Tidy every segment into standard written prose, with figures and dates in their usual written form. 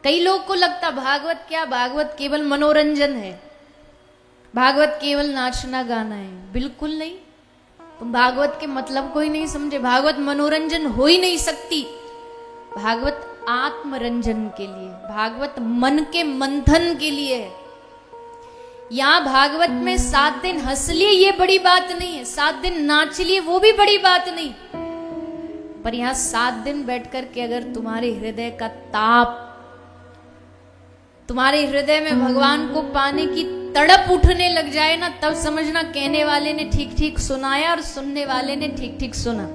कई लोग को लगता भागवत क्या, भागवत केवल मनोरंजन है, भागवत केवल नाचना गाना है। बिल्कुल नहीं, तुम भागवत के मतलब को ही नहीं समझे। भागवत मनोरंजन हो ही नहीं सकती। भागवत आत्मरंजन के लिए, भागवत मन के मंथन के लिए है। यहां भागवत में 7 दिन हंस लिए ये बड़ी बात नहीं है, 7 दिन नाच लिए वो भी बड़ी बात नहीं, पर यहां 7 दिन बैठ कर के अगर तुम्हारे हृदय का ताप, तुम्हारे हृदय में भगवान को पाने की तड़प उठने लग जाए ना, तब समझना कहने वाले ने ठीक ठीक सुनाया और सुनने वाले ने ठीक ठीक सुना।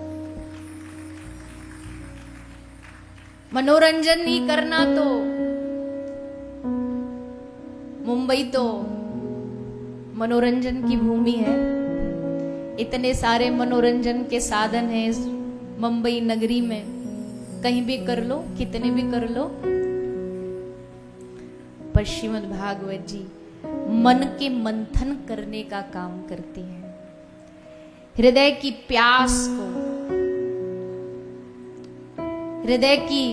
मनोरंजन नहीं करना तो मुंबई तो मनोरंजन की भूमि है। इतने सारे मनोरंजन के साधन हैं इस मुंबई नगरी में, कहीं भी कर लो, कितने भी कर लो। पर श्रीमद् भागवत जी मन के मंथन करने का काम करती है। हृदय की प्यास को, हृदय की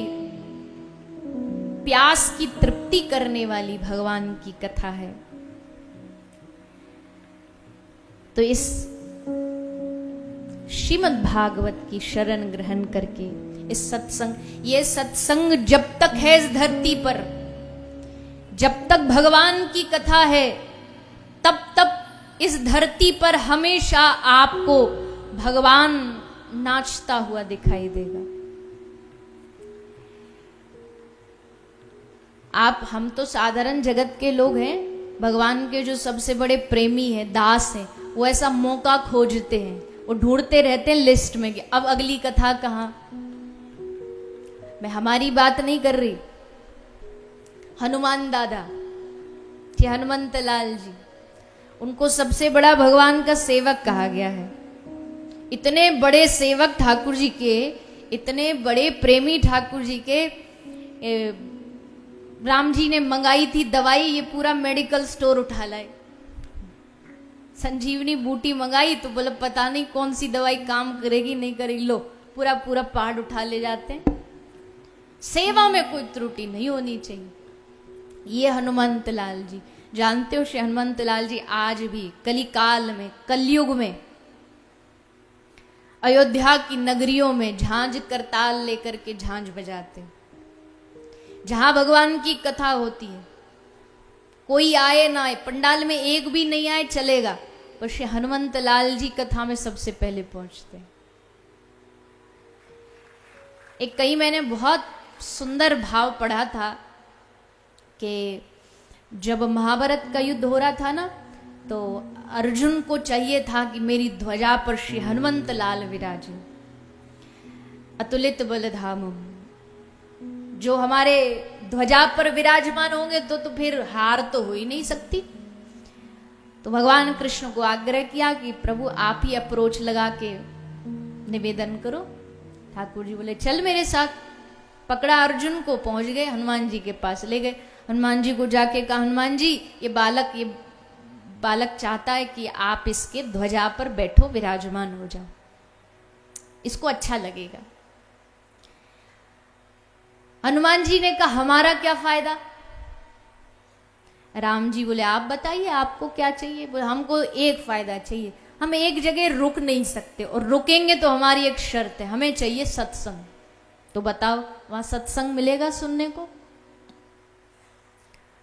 प्यास की तृप्ति करने वाली भगवान की कथा है। तो इस श्रीमद् भागवत की शरण ग्रहण करके इस सत्संग, ये सत्संग जब तक है इस धरती पर, जब तक भगवान की कथा है, तब तक इस धरती पर हमेशा आपको भगवान नाचता हुआ दिखाई देगा। हम तो साधारण जगत के लोग हैं, भगवान के जो सबसे बड़े प्रेमी हैं, दास हैं, वो ऐसा मौका खोजते हैं, वो ढूंढते रहते हैं लिस्ट में कि अब अगली कथा कहां। मैं हमारी बात नहीं कर रही, हनुमान दादा जी, हनुमंत लाल जी, उनको सबसे बड़ा भगवान का सेवक कहा गया है। इतने बड़े सेवक ठाकुर जी के, इतने बड़े प्रेमी ठाकुर जी के, राम जी ने मंगाई थी दवाई, ये पूरा मेडिकल स्टोर उठा लाए। संजीवनी बूटी मंगाई तो बोले पता नहीं कौन सी दवाई काम करेगी नहीं करेगी, लो पूरा पूरा पहाड़ उठा ले जाते हैं। सेवा में कोई त्रुटि नहीं होनी चाहिए। ये हनुमंत लाल जी, जानते हो श्री हनुमंत लाल जी आज भी कलिकाल में, कलयुग में, अयोध्या की नगरियों में झांझ करताल लेकर के झांझ बजाते। जहां भगवान की कथा होती है, कोई आए ना आए, पंडाल में एक भी नहीं आए चलेगा, पर श्री हनुमंत लाल जी कथा में सबसे पहले पहुंचते हैं। एक कहीं मैंने बहुत सुंदर भाव पढ़ा था कि जब महाभारत का युद्ध हो रहा था ना, तो अर्जुन को चाहिए था कि मेरी ध्वजा पर श्री हनुमंत लाल विराजे। अतुलित बलधामम, जो हमारे ध्वजा पर विराजमान होंगे तो फिर हार तो हो ही नहीं सकती। तो भगवान कृष्ण को आग्रह किया कि प्रभु आप ही अप्रोच लगा के निवेदन करो। ठाकुर जी बोले चल मेरे साथ। पकड़ा अर्जुन को, पहुंच गए, हनुमान जी के पास ले गए। हनुमान जी को जाके कहा, हनुमान जी ये बालक चाहता है कि आप इसके ध्वजा पर बैठो, विराजमान हो जाओ, इसको अच्छा लगेगा। हनुमान जी ने कहा हमारा क्या फायदा। राम जी बोले आप बताइए आपको क्या चाहिए। बोले हमको एक फायदा चाहिए, हम एक जगह रुक नहीं सकते, और रुकेंगे तो हमारी एक शर्त है, हमें चाहिए सत्संग। तो बताओ वहां सत्संग मिलेगा सुनने को?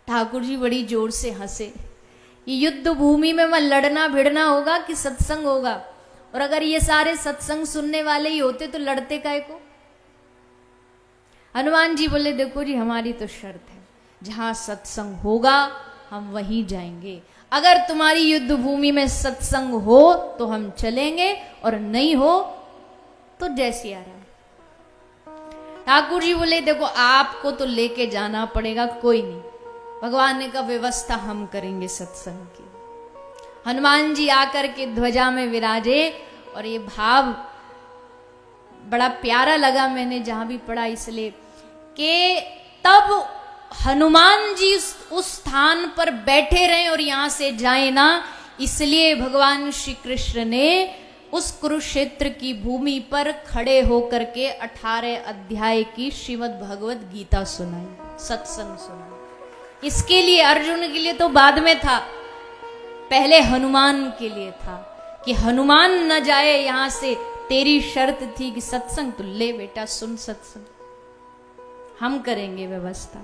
ठाकुर जी बड़ी जोर से हंसे। ये युद्ध भूमि में वहां लड़ना भिड़ना होगा कि सत्संग होगा? और अगर ये सारे सत्संग सुनने वाले ही होते तो लड़ते काहे को? हनुमान जी बोले देखो जी हमारी तो शर्त है, जहां सत्संग होगा हम वहीं जाएंगे। अगर तुम्हारी युद्ध भूमि में सत्संग हो तो हम चलेंगे, और नहीं हो तो जैसी आ रहा। ठाकुर जी बोले देखो आपको तो लेके जाना पड़ेगा, कोई नहीं, भगवान ने कहा व्यवस्था हम करेंगे सत्संग की। हनुमान जी आकर के ध्वजा में विराजे, और ये भाव बड़ा प्यारा लगा, मैंने जहां भी पढ़ा, इसलिए कि तब हनुमान जी उस स्थान पर बैठे रहे और यहां से जाए ना, इसलिए भगवान श्री कृष्ण ने उस कुरुक्षेत्र की भूमि पर खड़े होकर के 18 अध्याय की श्रीमद् भगवत गीता सुनाई, सत्संग सुनाई। इसके लिए अर्जुन के लिए तो बाद में था, पहले हनुमान के लिए था कि हनुमान न जाए यहां से। तेरी शर्त थी कि सत्संग, तो ले बेटा सुन सत्संग, हम करेंगे व्यवस्था।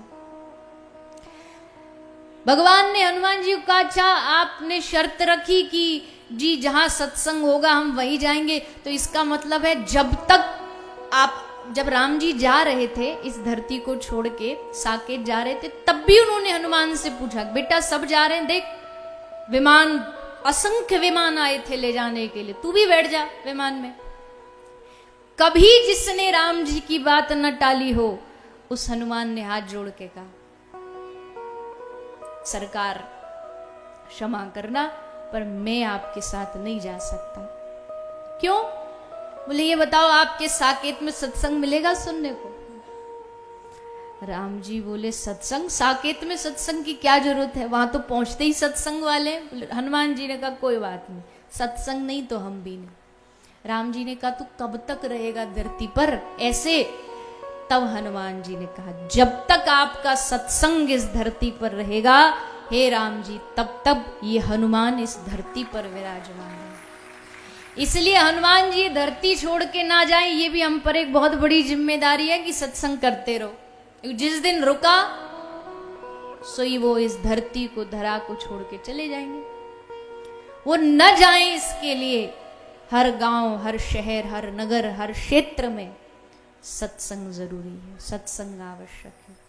भगवान ने हनुमान जी को कहा, अच्छा आपने शर्त रखी कि जी जहां सत्संग होगा हम वहीं जाएंगे, तो इसका मतलब है जब राम जी जा रहे थे इस धरती को छोड़ के, साकेत जा रहे थे, तब भी उन्होंने हनुमान से पूछा, बेटा सब जा रहे हैं, देख विमान, असंख्य विमान आए थे ले जाने के लिए, तू भी बैठ जा विमान में। कभी जिसने राम जी की बात न टाली हो, उस हनुमान ने हाथ जोड़ के कहा, सरकार क्षमा करना, पर मैं आपके साथ नहीं जा सकता। क्यों? बोले ये बताओ आपके साकेत में सत्संग मिलेगा सुनने को? राम जी बोले, सत्संग? साकेत में सत्संग की क्या जरूरत है, वहां तो पहुंचते ही सत्संग वाले। हनुमान जी ने कहा कोई बात नहीं, सत्संग नहीं तो हम भी नहीं। राम जी ने कहा तू कब तक रहेगा धरती पर ऐसे? तब हनुमान जी ने कहा, जब तक आपका सत्संग इस धरती पर रहेगा हे राम जी, तब तक ये हनुमान इस धरती पर विराजमान है। इसलिए हनुमान जी धरती छोड़ के ना जाए, ये भी हम पर एक बहुत बड़ी जिम्मेदारी है कि सत्संग करते रहो। जिस दिन रुका सोई वो इस धरती को, धरा को छोड़ के चले जाएंगे। वो न जाए इसके लिए हर गांव, हर शहर, हर नगर, हर क्षेत्र में सत्संग जरूरी है, सत्संग आवश्यक है।